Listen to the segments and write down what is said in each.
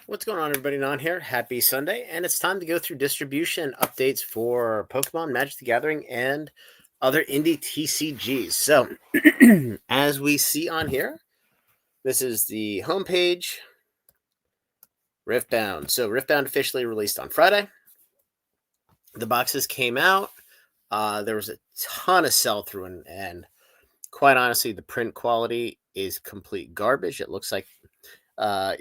What's going on, everybody? Non here. Happy Sunday, and it's time to go through distribution updates for Pokemon, Magic the Gathering, and other indie TCGs. So, as we see on here, this is the homepage. Riftbound. So, Riftbound officially released on Friday. The boxes came out. There was a ton of sell through, and quite honestly, the print quality is complete garbage. It looks like uh,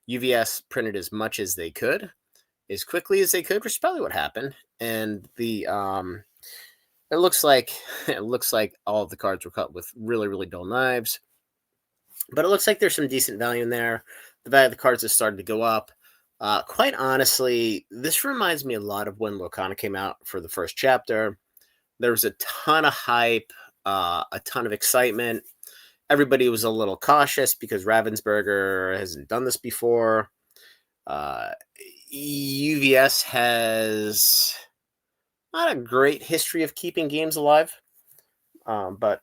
UVS printed as much as they could, as quickly as they could, which is probably what happened. And it looks like all of the cards were cut with really, really dull knives. But it looks like there's some decent value in there. The value of the cards has started to go up. Quite honestly, this reminds me a lot of when Lorcana came out for the first chapter. There was a ton of hype, a ton of excitement. Everybody was a little cautious because Ravensburger hasn't done this before. UVS has not a great history of keeping games alive, but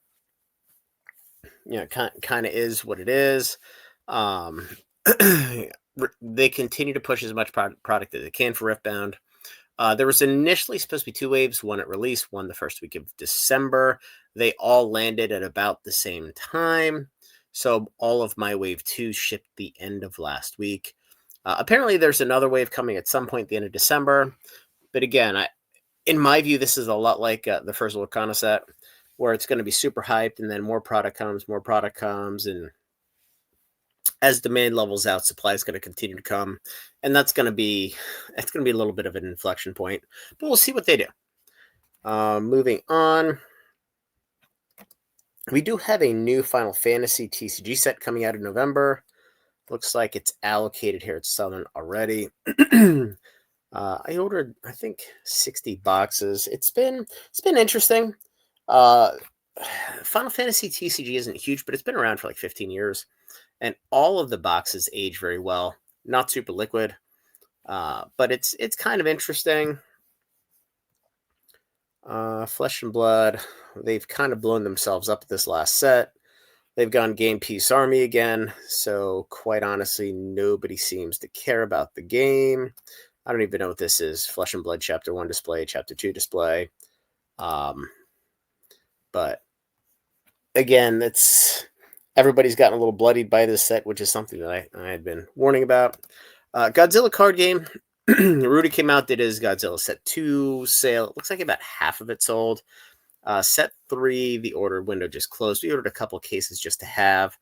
kind of is what it is. Um, they continue to push as much product as they can for Riftbound. There was initially supposed to be two waves, one at release, one the first week of December. They all landed at about the same time. So all of my wave 2 shipped the end of last week. Apparently, there's another wave coming at some point at the end of December. But again, in my view, this is a lot like the first Lorcana set, where it's going to be super hyped, and then more product comes, and as demand levels out, supply is going to continue to come, and that's going to be a little bit of an inflection point. But we'll see what they do. Moving on, we do have a new Final Fantasy TCG set coming out in November. Looks like it's allocated here at Southern already. I ordered, I think, 60 boxes. It's been interesting. Uh, Final Fantasy TCG isn't huge, but it's been around for like 15 years, and all of the boxes age very well. Not super liquid, but it's kind of interesting. Flesh and Blood, they've kind of blown themselves up this last set. They've gone Game Piece Army again, so quite honestly, nobody seems to care about the game. I don't even know what this is. Flesh and Blood Chapter 1 display, Chapter 2 display. But again, everybody's gotten a little bloodied by this set, which is something that I had been warning about. Godzilla card game. Rudy came out, did his Godzilla set 2 sale. It looks like about half of it sold. Set 3, the order window just closed. We ordered a couple cases just to have.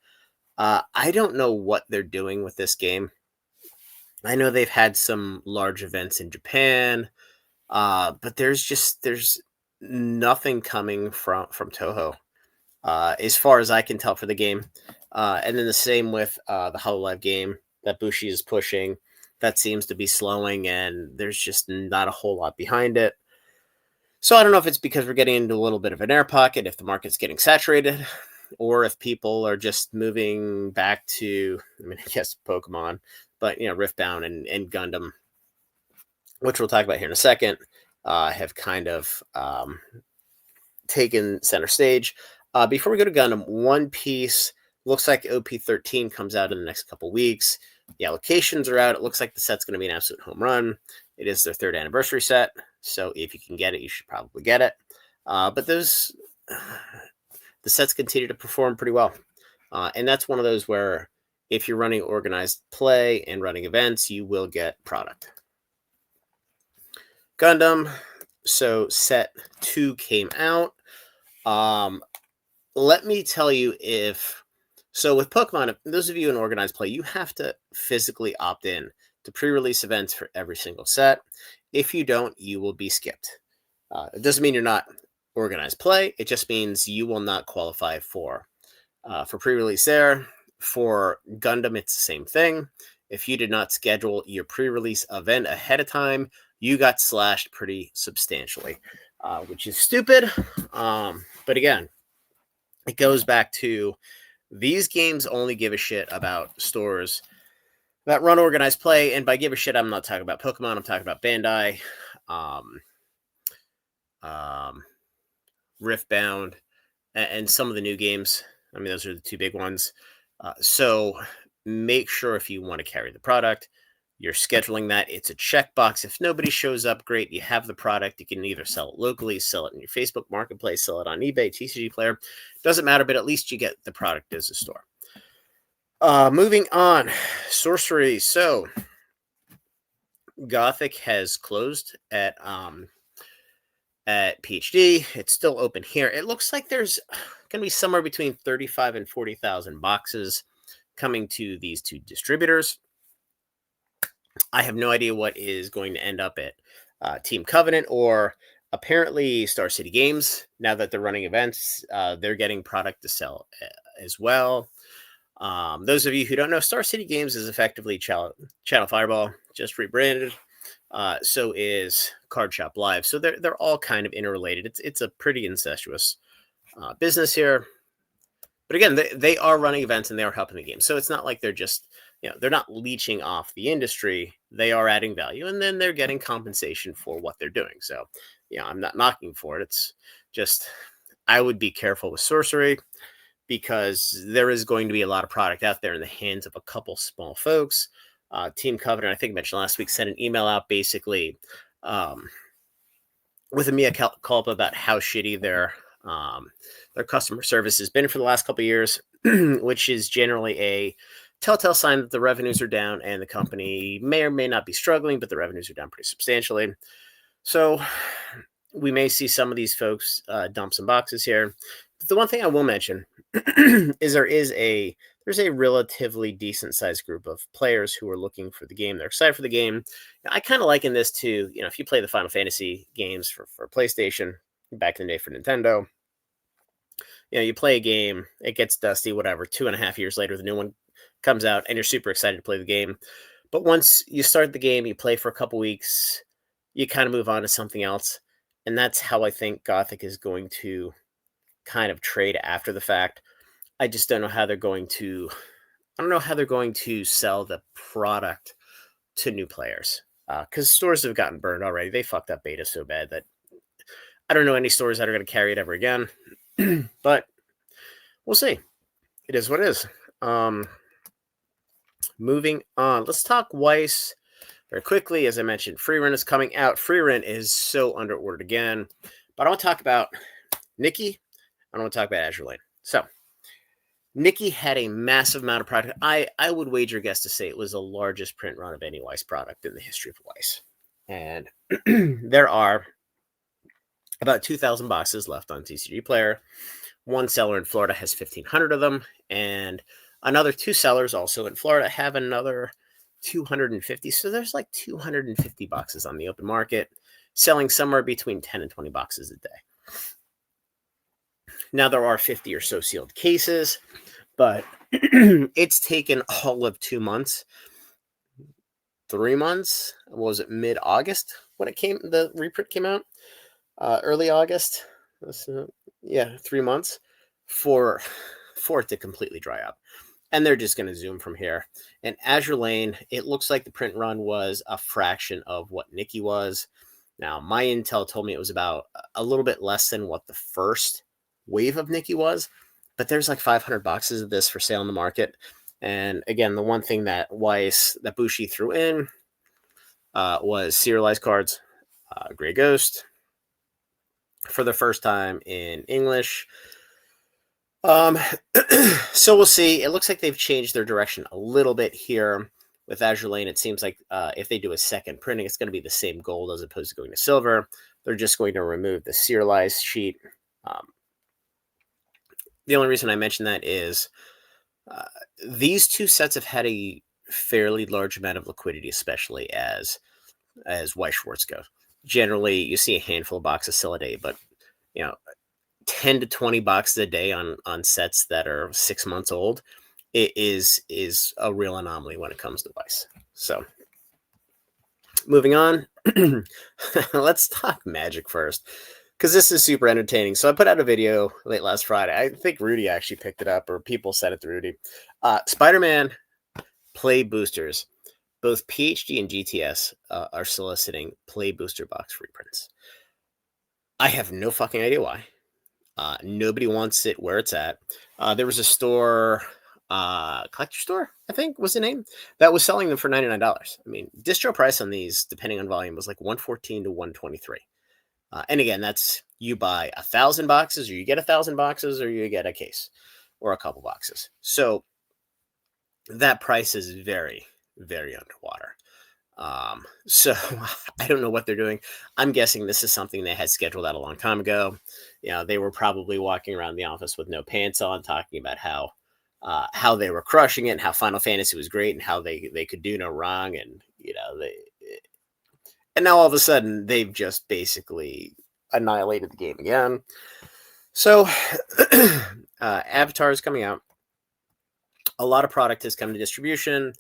I don't know what they're doing with this game. I know they've had some large events in Japan, but there's nothing coming from Toho, as far as I can tell for the game. And then the same with the Hololive game that Bushi is pushing. That seems to be slowing, and there's just not a whole lot behind it. So I don't know if it's because we're getting into a little bit of an air pocket, if the market's getting saturated, or if people are just moving back to, I guess Pokemon, but Riftbound and Gundam, which we'll talk about here in a second, have kind of taken center stage. Before we go to Gundam, One Piece looks like OP13 comes out in the next couple weeks. The allocations are out. It looks like the set's going to be an absolute home run. It is their 3rd anniversary set, so if you can get it, you should probably get it. But the sets continue to perform pretty well. And that's one of those where if you're running organized play and running events, you will get product. Gundam, so set 2 came out. Let me tell you so with Pokemon, those of you in organized play, you have to physically opt in to pre-release events for every single set. If you don't, you will be skipped. It doesn't mean you're not organized play. It just means you will not qualify for pre-release there. For Gundam, it's the same thing. If you did not schedule your pre-release event ahead of time, you got slashed pretty substantially, which is stupid. But again, it goes back to these games only give a shit about stores that run organized play. And by give a shit, I'm not talking about Pokemon. I'm talking about Bandai, Riftbound, and some of the new games. Those are the 2 big ones. So make sure if you want to carry the product, you're scheduling that. It's a checkbox. If nobody shows up, great. You have the product. You can either sell it locally, sell it in your Facebook marketplace, sell it on eBay, TCG Player. Doesn't matter, but at least you get the product as a store. Moving on, Sorcery. So Gothic has closed at PhD. It's still open here. It looks like there's going to be somewhere between 35 and 40,000 boxes coming to these two distributors. I have no idea what is going to end up at Team Covenant or apparently Star City Games. Now that they're running events, they're getting product to sell as well. Those of you who don't know, Star City Games is effectively Channel Fireball, just rebranded. So is Card Shop Live. So they're all kind of interrelated. It's a pretty incestuous business here. But again, they are running events and they are helping the game. So it's not like they're just, they're not leeching off the industry. They are adding value and then they're getting compensation for what they're doing. So, I'm not knocking for it. It's just, I would be careful with Sorcery because there is going to be a lot of product out there in the hands of a couple small folks. Team Covenant, I think I mentioned last week, sent an email out basically with a mea culpa about how shitty their customer service has been for the last couple of years, which is generally a telltale sign that the revenues are down and the company may or may not be struggling, but the revenues are down pretty substantially. So we may see some of these folks dump some boxes here. But the one thing I will mention is there's a relatively decent sized group of players who are looking for the game. They're excited for the game. I kind of liken this to, if you play the Final Fantasy games for PlayStation back in the day for Nintendo, you play a game, it gets dusty, whatever, 2.5 years later, the new one comes out and you're super excited to play the game. But once you start the game, you play for a couple weeks, you kind of move on to something else. And that's how I think Gothic is going to kind of trade after the fact. I just don't know how they're going to, sell the product to new players. Because stores have gotten burned already. They fucked up beta so bad that I don't know any stores that are going to carry it ever again. But we'll see. It is what it is. Moving on. Let's talk Weiss very quickly. As I mentioned, Free Rent is coming out. Free Rent is so underordered again. But I want to talk about Nikki. I don't want to talk about Azure Lane. So, Nikki had a massive amount of product. I would wager guess to say it was the largest print run of any Weiss product in the history of Weiss. And there are about 2,000 boxes left on TCG Player. One seller in Florida has 1,500 of them, and another two sellers also in Florida have another 250. So there's like 250 boxes on the open market, selling somewhere between 10 and 20 boxes a day. Now there are 50 or so sealed cases, but it's taken all of 2 months, 3 months. Was it mid-August when the reprint came out? Early August. 3 months for it to completely dry up. And they're just going to zoom from here. And Azure Lane, it looks like the print run was a fraction of what Nikki was. Now, my intel told me it was about a little bit less than what the first wave of Nikki was, but there's like 500 boxes of this for sale in the market. And again, the one thing that Bushi threw in was serialized cards, Grey Ghost, for the first time in English. So we'll see. It looks like they've changed their direction a little bit here with Azure Lane. It seems like if they do a second printing, it's going to be the same gold as opposed to going to silver. They're just going to remove the serialized sheet. The only reason I mention that is these two sets have had a fairly large amount of liquidity, especially as Weiss Schwarz go. Generally, you see a handful of boxes sell a day, but 10 to 20 boxes a day on sets that are 6 months old, it is a real anomaly when it comes to Weiss. So moving on, let's talk Magic first, because this is super entertaining. So I put out a video late last Friday. I think Rudy actually picked it up, or people sent it to Rudy. Spider-Man play boosters. Both PhD and GTS are soliciting play booster box reprints. I have no fucking idea why. Nobody wants it where it's at. There was a store collector store, I think was the name, that was selling them for $99. I mean, distro price on these, depending on volume, was like 114 to 123. And again, that's you buy 1,000 boxes, or you get 1,000 boxes, or you get a case or a couple boxes. So that price is very, very underwater. So I don't know what they're doing. I'm guessing this is something they had scheduled out a long time ago. You know, they were probably walking around the office with no pants on, talking about how they were crushing it, and how Final Fantasy was great, and how they could do no wrong, and and now all of a sudden they've just basically annihilated the game again. So Avatar is coming out. A lot of product has come to distribution.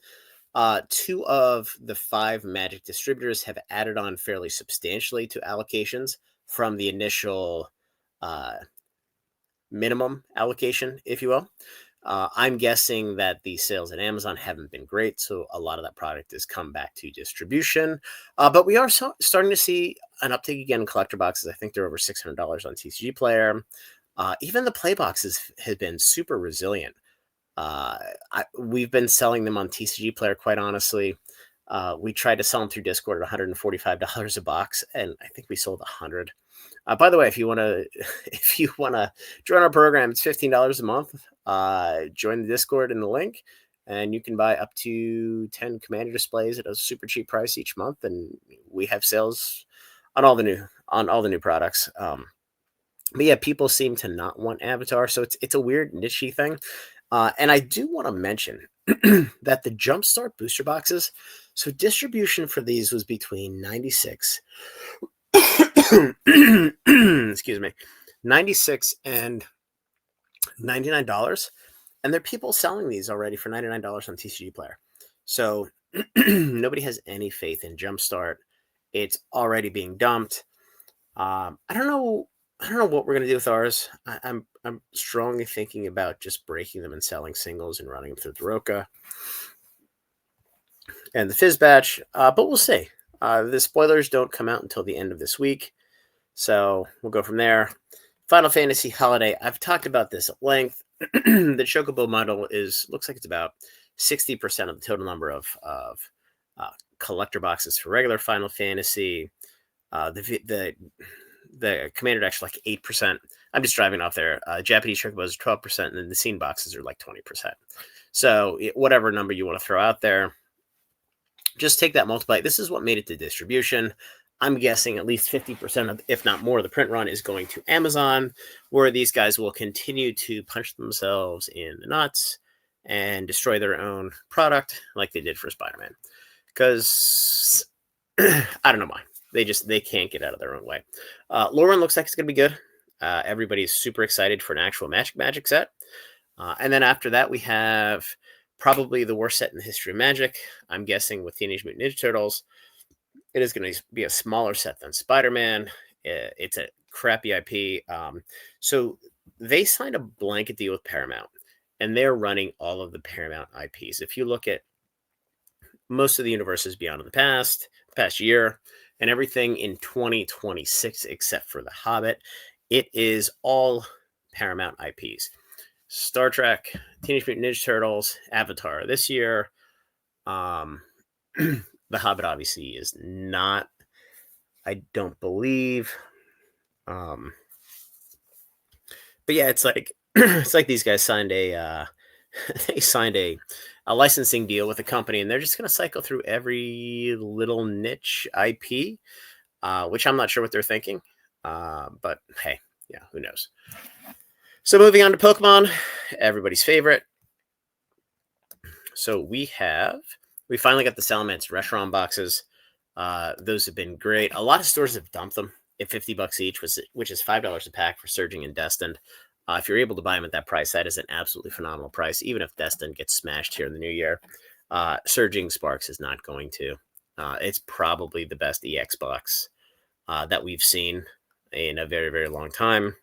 2 of the 5 Magic distributors have added on fairly substantially to allocations from the initial minimum allocation, if you will. I'm guessing that the sales at Amazon haven't been great, so a lot of that product has come back to distribution. But we are starting to see an uptick again in collector boxes. I think they're over $600 on TCG Player. Even the play boxes have been super resilient. We've been selling them on TCG Player, quite honestly. We tried to sell them through Discord at $145 a box, and I think we sold 100. By the way, if you want to join our program, it's $15 a month. Join the Discord in the link, and you can buy up to 10 Commander displays at a super cheap price each month. And we have sales on all the new products. But yeah, people seem to not want Avatar, so it's a weird niche thing. And I do want to mention that the Jumpstart booster boxes, so distribution for these was between 96 excuse me, 96 and $99, and there are people selling these already for $99 on TCG Player. So nobody has any faith in Jumpstart. It's already being dumped. I don't know what we're gonna do with ours. I'm strongly thinking about just breaking them and selling singles and running them through the Roka and the Fizz batch, but we'll see. The spoilers don't come out until the end of this week, so we'll go from there. Final Fantasy Holiday. I've talked about this at length. The Chocobo model looks like it's about 60% of the total number of collector boxes for regular Final Fantasy. The Commander Deck's like 8%. I'm just driving off there. Japanese Chocobos are 12%, and then the scene boxes are like 20%. So whatever number you want to throw out there, just take that multiply. This is what made it to distribution. I'm guessing at least 50% of, if not more, the print run is going to Amazon, where these guys will continue to punch themselves in the nuts and destroy their own product like they did for Spider-Man. Because I don't know why. They can't get out of their own way. Lauren looks like it's going to be good. Everybody's super excited for an actual Magic set. And then after that, we have probably the worst set in the history of Magic. I'm guessing with Teenage Mutant Ninja Turtles. It is going to be a smaller set than Spider-Man. It's a crappy IP. So they signed a blanket deal with Paramount, and they're running all of the Paramount IPs. If you look at most of the universes beyond in the past year, and everything in 2026 except for The Hobbit, it is all Paramount IPs. Star Trek, Teenage Mutant Ninja Turtles, Avatar this year. The Hobbit obviously is not, I don't believe. But yeah, it's like these guys signed a licensing deal with a company, and they're just going to cycle through every little niche IP, which I'm not sure what they're thinking. But hey, yeah, who knows? So moving on to Pokemon, everybody's favorite. So we finally got the Salamence Reshiram boxes. Those have been great. A lot of stores have dumped them at $50 each, which is $5 a pack for Surging and Destined. If you're able to buy them at that price, that is an absolutely phenomenal price. Even if Destined gets smashed here in the new year, Surging Sparks is not going to. It's probably the best EX box that we've seen in a very, very long time.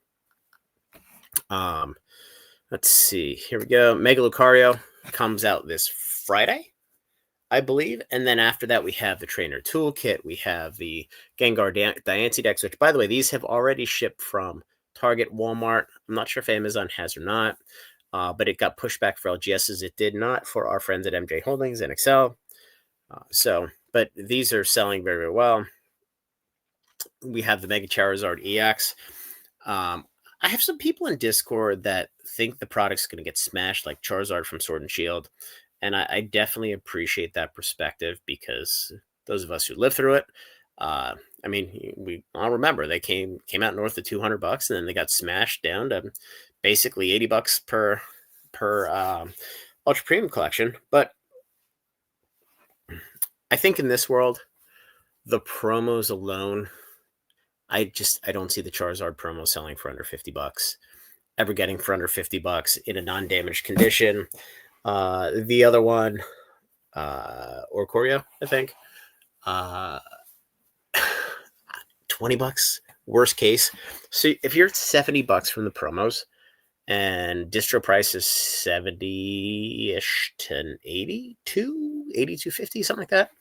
Let's see. Here we go. Mega Lucario comes out this Friday, I believe. And then after that, we have the Trainer Toolkit. We have the Gengar Diancie decks, which, by the way, these have already shipped from Target, Walmart. I'm not sure if Amazon has or not. but it got pushed back for LGSs. It did not for our friends at MJ Holdings and Excel. But these are selling very, very well. We have the Mega Charizard EX. I have some people in Discord that think the product's going to get smashed like Charizard from Sword and Shield. And I definitely appreciate that perspective, because those of us who lived through it, I mean, we all remember they came out north of $200, and then they got smashed down to basically $80 per Ultra Premium collection. But I think in this world, the promos alone, I don't see the Charizard promo selling for under $50, ever getting for under $50 in a non-damaged condition. The other one, Orcorio, I think, $20, worst case. So if you're at $70 from the promos, and distro price is 70-ish to 82.50, something like that,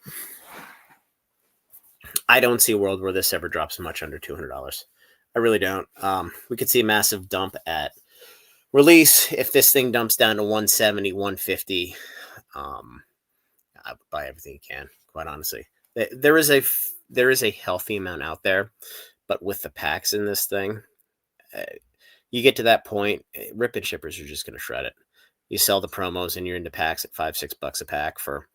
I don't see a world where this ever drops much under $200. I really don't. We could see a massive dump at release. If this thing dumps down to 170, 150, I would buy everything you can, quite honestly. There is a healthy amount out there, but with the packs in this thing, you get to that point, rip and shippers are just going to shred it. You sell the promos and you're into packs at $5-6 a pack for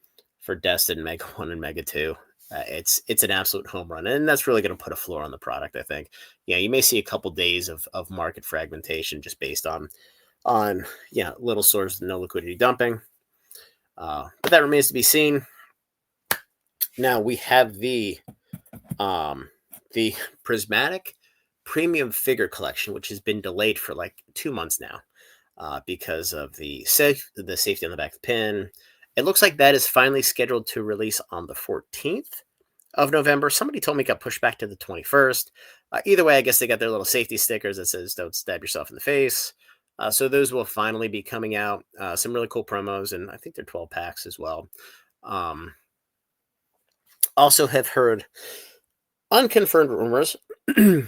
Destin, Mega 1 and Mega 2. It's an absolute home run, and that's really going to put a floor on the product, I think. Yeah, you may see a couple days of market fragmentation just based on little stores with no liquidity dumping. But that remains to be seen. Now we have the Prismatic Premium Figure Collection, which has been delayed for like 2 months now because of the safety on the back of the pin. It looks like that is finally scheduled to release on the 14th of November. Somebody told me it got pushed back to the 21st. Either way, I guess they got their little safety stickers that says "Don't stab yourself in the face." So those will finally be coming out. Some really cool promos, and I think they're 12 packs as well. Also have heard unconfirmed rumors,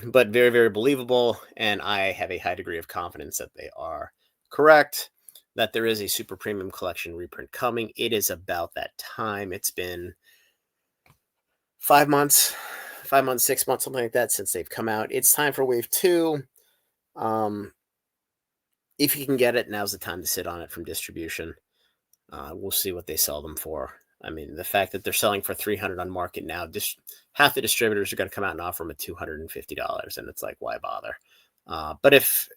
but very, very believable, and I have a high degree of confidence that they are correct, that there is a super premium collection reprint coming. It is about that time. It's been 5 months, 6 months, something like that, since they've come out. It's time for Wave 2. If you can get it, now's the time to sit on it from distribution. We'll see what they sell them for. I mean, the fact that they're selling for $300 on market now, half the distributors are going to come out and offer them at $250, and it's like, why bother? But if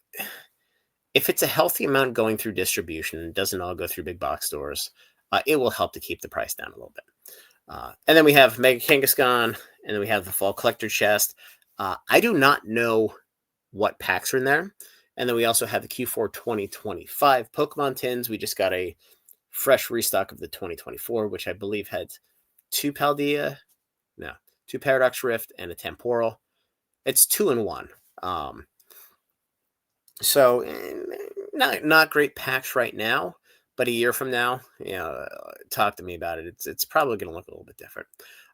it's a healthy amount going through distribution and doesn't all go through big box stores, it will help to keep the price down a little bit. And then we have Mega Kangaskhan, and then we have the Fall Collector Chest. I do not know what packs are in there. And then we also have the Q4 2025 Pokemon tins. We just got a fresh restock of the 2024, which I believe had 2 Paldea, 2 Paradox Rift, and a Temporal. It's 2 in 1. So not great packs right now, but a year from now, talk to me about it. It's probably going to look a little bit different.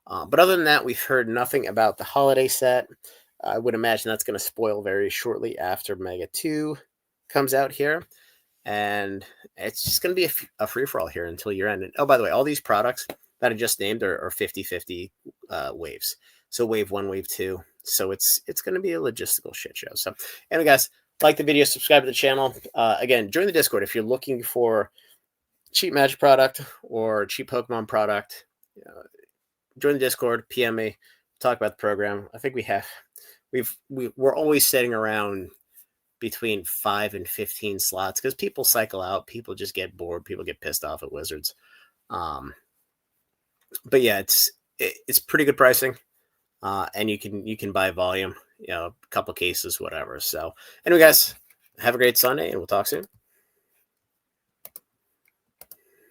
But other than that, we've heard nothing about the holiday set. I would imagine that's going to spoil very shortly after Mega 2 comes out here. And it's just going to be a free-for-all here until year end. And, oh, by the way, all these products that I just named are 50-50 waves. So wave 1, wave 2. So it's going to be a logistical shit show. So anyway, guys, like the video, subscribe to the channel. Again, join the Discord if you're looking for cheap Magic product or cheap Pokemon product. Join the Discord, PM me, talk about the program. I think we're always sitting around between 5 and 15 slots because people cycle out, people just get bored, people get pissed off at Wizards. But yeah, it's pretty good pricing, and you can buy volume, a couple cases, whatever. So anyway, guys, have a great Sunday, and we'll talk soon.